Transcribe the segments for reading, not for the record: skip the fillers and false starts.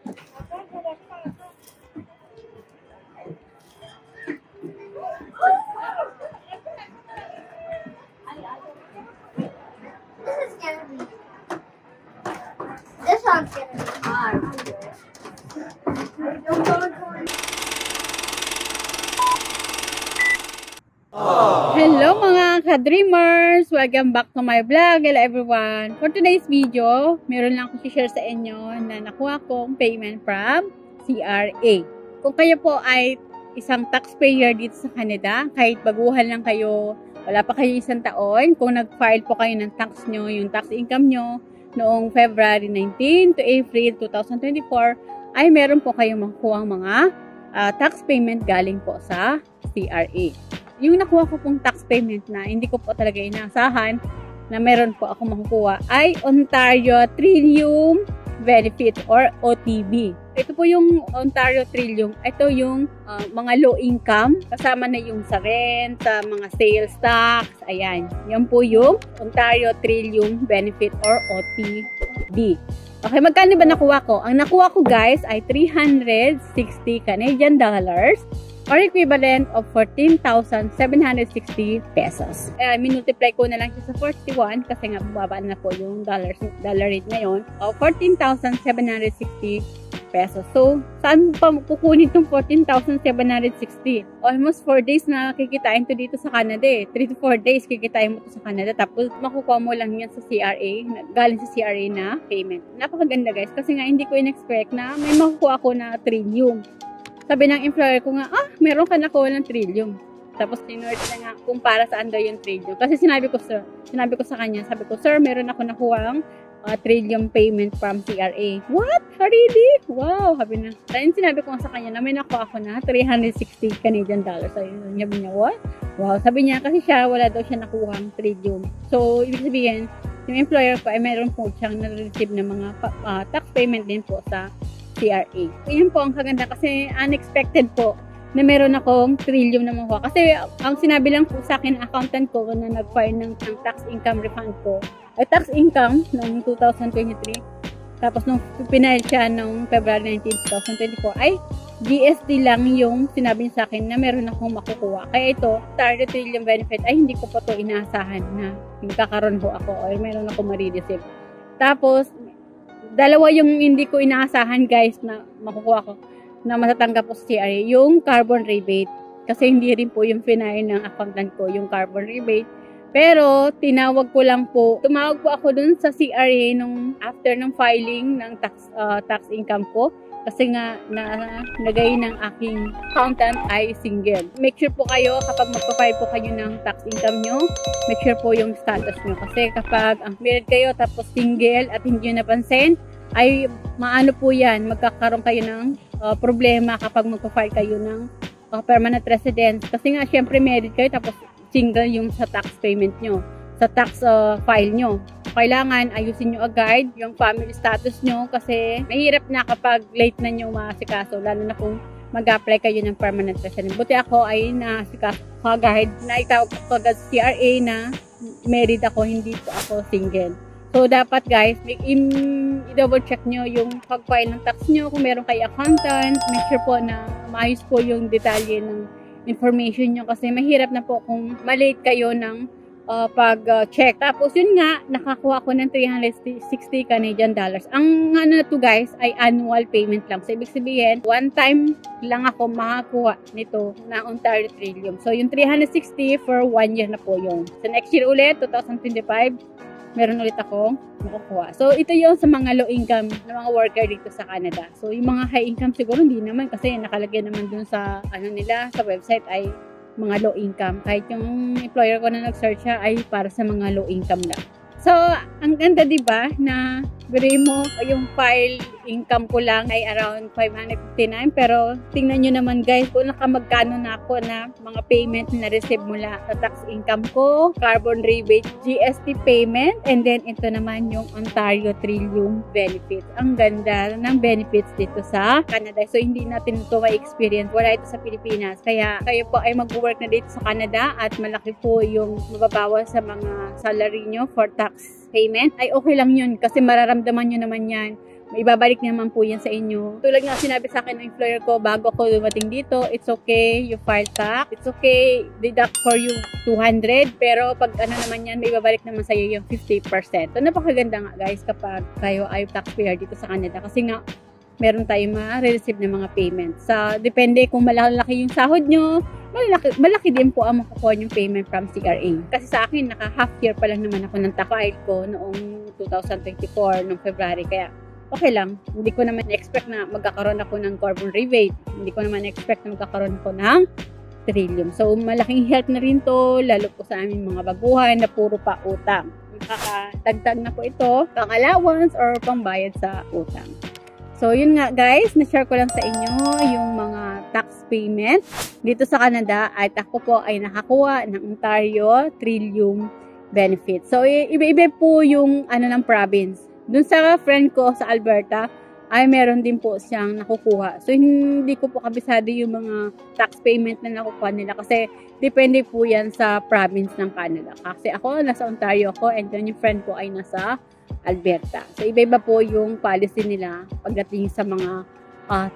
This one's gonna be hard. Hello mga ka-dreamers! Welcome back to my vlog. Hello everyone! For today's video, meron lang ako share sa inyo na nakuha kong payment from CRA. Kung kayo po ay isang taxpayer dito sa Canada, kahit baguhan lang kayo, wala pa kayo isang taon, kung nag-file po kayo ng tax nyo, yung tax income nyo, noong February 19 to April 2024, ay meron po kayong makuha mga tax payment galing po sa CRA. Yung nakuha ko pong tax payment na hindi ko po talaga inaasahan na meron po ako makukuha ay Ontario Trillium Benefit or OTB. Ito po yung Ontario Trillium. Ito yung mga low income. Kasama na yung sa rent, sa mga sales tax. Ayan. Yan po yung Ontario Trillium Benefit or OTB. Okay, magkano ba nakuha ko? Ang nakuha ko guys ay 360 Canadian dollars or equivalent of 14,760 pesos. Minultiply ko na lang siya sa 41 kasi nga bumaba na po yung dollar rate ngayon. 14,760 pesos. So, saan pa kukunin itong 14,760? Almost 4 days na kikitain to dito sa Canada eh. 3 to 4 days kikitain mo to sa Canada. Tapos, makukuha mo lang yan sa CRA, galing sa CRA na payment. Napakaganda guys kasi nga hindi ko in-expect na may makukuha ko na trillium. Sabi ng employer ko nga, meron ka nakuha ng trillium. Tapos, tinword na nga kung para saan daw yung trillium. Kasi sinabi ko sa kanya, sir, meron ako nakuha ang trillium payment from CRA. What? Really? Wow! Sabi na. Sinabi ko sa kanya na may nakuha ako na 360 Canadian dollars. Sabi niya, what? Wow! Sabi niya, kasi wala daw siya nakuha ang trillium. So, ibig sabihin, yung employer ko ay meron po siyang na-receive ng mga tax payment din po sa CRA. Yan po ang kaganda kasi unexpected po na meron akong trillium na makuha. Kasi ang sinabi lang po sa akin, accountant ko na nag-file ng tax income refund ko, ay tax income noong 2023. Tapos nung pinahil siya noong February 19, 2024, ay GST lang yung sinabi niya sa akin na meron akong makukuha. Kaya ito, target trillium benefit, ay hindi ko pa to inaasahan na magkakaroon ho ako or meron ako marireceive. Tapos, dalawa yung hindi ko inaasahan guys na makukuha ko na matatanggap po sa CRA, yung carbon rebate. Kasi hindi rin po yung final ng accountant ko, yung carbon rebate. Pero, tumawag po ako dun sa CRA nung after ng filing ng tax income ko. Kasi nga, nagay ng aking accountant ay single. Make sure po kayo, kapag magpa-file po kayo ng tax income nyo, make sure po yung status nyo. Kasi kapag ang married kayo tapos single at hindi nyo napansin, ay maano po yan, magkakaroon kayo ng problema kapag magpa-file kayo ng permanent residence. Kasi nga, syempre married kayo tapos single yung sa tax payment nyo, sa tax file nyo. Kailangan ayusin nyo agad yung family status nyo kasi mahirap na kapag late na nyo maasikaso, lalo na kung mag-apply kayo ng permanent resident. Buti ako ay naasikaso agad, na itawag ko agad sa CRA na married ako, hindi po ako single. So, dapat guys, i-double check nyo yung pag-file ng tax nyo. Kung meron kayo accountant, make sure po na maayos po yung detalye ng information nyo kasi mahirap na po kung malate kayo ng pag-check. Tapos yun nga, nakakuha ko ng 360 Canadian dollars. Ang ano na to guys ay annual payment lang. So ibig sabihin, one time lang ako makakuha nito na Ontario Trillium. So yung 360 for 1 year na po yun. So next year ulit, 2025, meron ulit akong makukuha. So ito yung sa mga low income na mga worker dito sa Canada. So yung mga high income siguro hindi naman kasi nakalagay naman dun sa nila sa website ay mga low income. Kahit yung employer ko na nag-search siya ay para sa mga low income lang. So, ang ganda diba na bili mo yung file income ko lang ay around 559 pero tingnan nyo naman guys kung nakamagkano na ako na mga payment na receive mula sa tax income ko, carbon rebate, GST payment, and then ito naman yung Ontario Trillium benefits. Ang ganda ng benefits dito sa Canada. So hindi natin ito ma-experience. Wala ito sa Pilipinas. Kaya kayo po ay mag-work na dito sa Canada at malaki po yung mababawas sa mga salary nyo for tax payment, ay okay lang yun kasi mararamdaman nyo naman yan Maibabalik naman po yan sa inyo. Tulad nga sinabi sa akin ng employer ko bago ako dumating dito, it's okay, you file tax. It's okay, deduct for you 200. Pero pag ano naman yan, maibabalik naman sa iyo yung 50%. So, napakaganda nga guys kapag kayo ay taxpayer dito sa Canada. Kasi nga, meron tayong ma-receive ng mga payments. Depende kung malaki yung sahod nyo, malaki din po ang makukuha yung payment from CRA. Kasi sa akin, naka-half year pa lang naman ako ng file ko noong 2024, noong February. Kaya, okay lang. Hindi ko naman expect na magkakaroon ako ng carbon rebate. Hindi ko naman expect na magkakaroon ako ng trillium. So, malaking help na rin to, lalo po sa aming mga baguhan na puro pa utang. Makakadagdag na po ito, pang allowance or pangbayad sa utang. So, yun nga guys, na-share ko lang sa inyo yung mga tax payment dito sa Canada at ako po ay nakakuha ng Ontario Trillium benefit. So, iba-iba po yung ng province. Dun sa friend ko sa Alberta, ay meron din po siyang nakukuha. So, hindi ko po kabisado yung mga tax payment na nakukuha nila kasi depende po yan sa province ng Canada. Kasi ako, nasa Ontario ako and then yung friend ko ay nasa Alberta. So, iba-iba po yung policy nila pagdating sa mga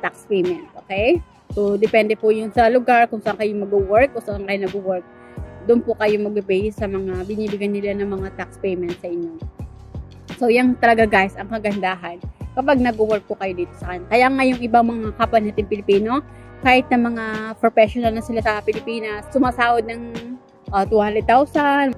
tax payment. Okay? So, depende po yung sa lugar, kung saan kayo mag-work o saan kayo nag-work. Doon po kayo mag-pay sa mga binibigyan nila ng mga tax payment sa inyo. So, yan talaga guys, ang kagandahan kapag nag-work po kayo dito sa Canada. Kaya nga yung ibang mga kapwa natin Pilipino, kahit na mga professional na sila sa Pilipinas, sumasahod ng 200,000, 100,000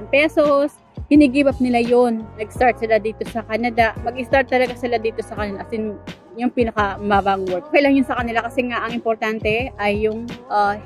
pesos, hinigive up nila yun. Nag-start sila dito sa Canada. Mag-start talaga sila dito sa Canada. As in, yung pinakamabang work. Okay lang yun sa kanila kasi nga ang importante ay yung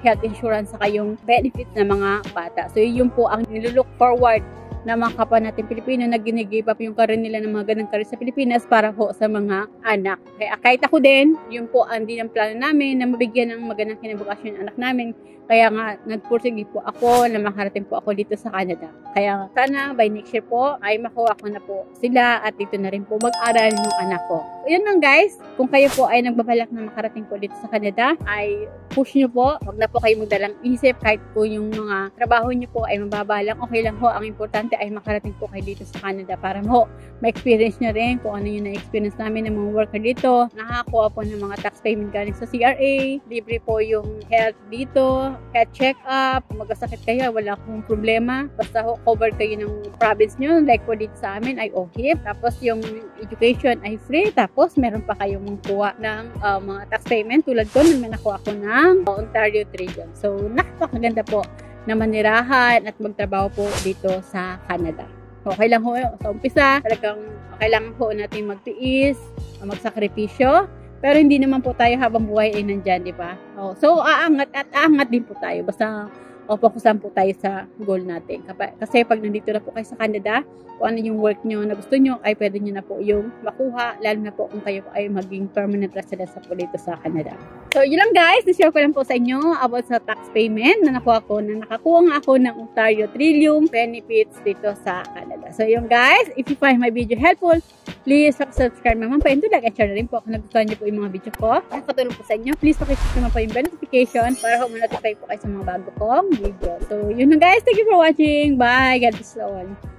health insurance saka yung benefits ng mga bata. So, yun po ang nilook forward na mga kapwa natin Pilipino na ginigive up yung career nila ng mga ganang career sa Pilipinas para po sa mga anak. Kaya kahit ako din, yun po ang din ang plano namin na mabigyan ng magandang kinabukasan yung anak namin. Kaya nga, nagpursige po ako na makarating po ako dito sa Canada. Kaya sana by next year po ay makuha ko na po sila at dito na rin po mag-aral yung anak ko. Yun lang guys, kung kayo po ay nagbabalak na makarating po dito sa Canada, ay push nyo po. Huwag na po kayo magdalang isip kahit po yung mga trabaho nyo po ay mababalang. Okay lang po, ang importante ay makarating po kayo dito sa Canada para mo ma-experience nyo rin kung ano yung na-experience namin ng mga worker dito. Nakakuha po ng mga tax payment galing sa CRA. Libre po yung health dito, health check-up. Magkasakit kayo, wala akong problema. Basta cover kayo ng province nyo. Like po dito sa amin ay OHIP. Tapos yung education ay free. Tapos meron pa kayong mangkuha ng mga tax payment. Tulad ko, naman nakuha ako ng Ontario Trillium. So, napakaganda po na manirahan at magtrabaho po dito sa Canada. Okay lang ho, sa umpisa, talagang kailangan po natin magtiis, magsakripisyo, pero hindi naman po tayo habang buhay ay nandyan, di ba? So, aangat at aangat din po tayo. Basta, fokusan po tayo sa goal natin. Kasi pag nandito na po kayo sa Canada, kung ano yung work nyo na gusto nyo, ay pwede nyo na po yung makuha, lalo na po kung kayo ay maging permanent resident sa po dito sa Canada. So, yun lang guys, na-share ko lang po sa inyo about sa tax payment na nakuha ko, na nakakuha nga ako ng Ontario Trillium benefits dito sa Canada. So, yun guys, if you find my video helpful, please subscribe naman po and like and share na rin po kung nagustuhan nyo po yung mga video ko. Ang katulong po sa inyo, please pakiclick naman po yung bell notification para ma-notify po kayo sa mga bago kong video. So, yun lang guys, thank you for watching. Bye! God bless you all.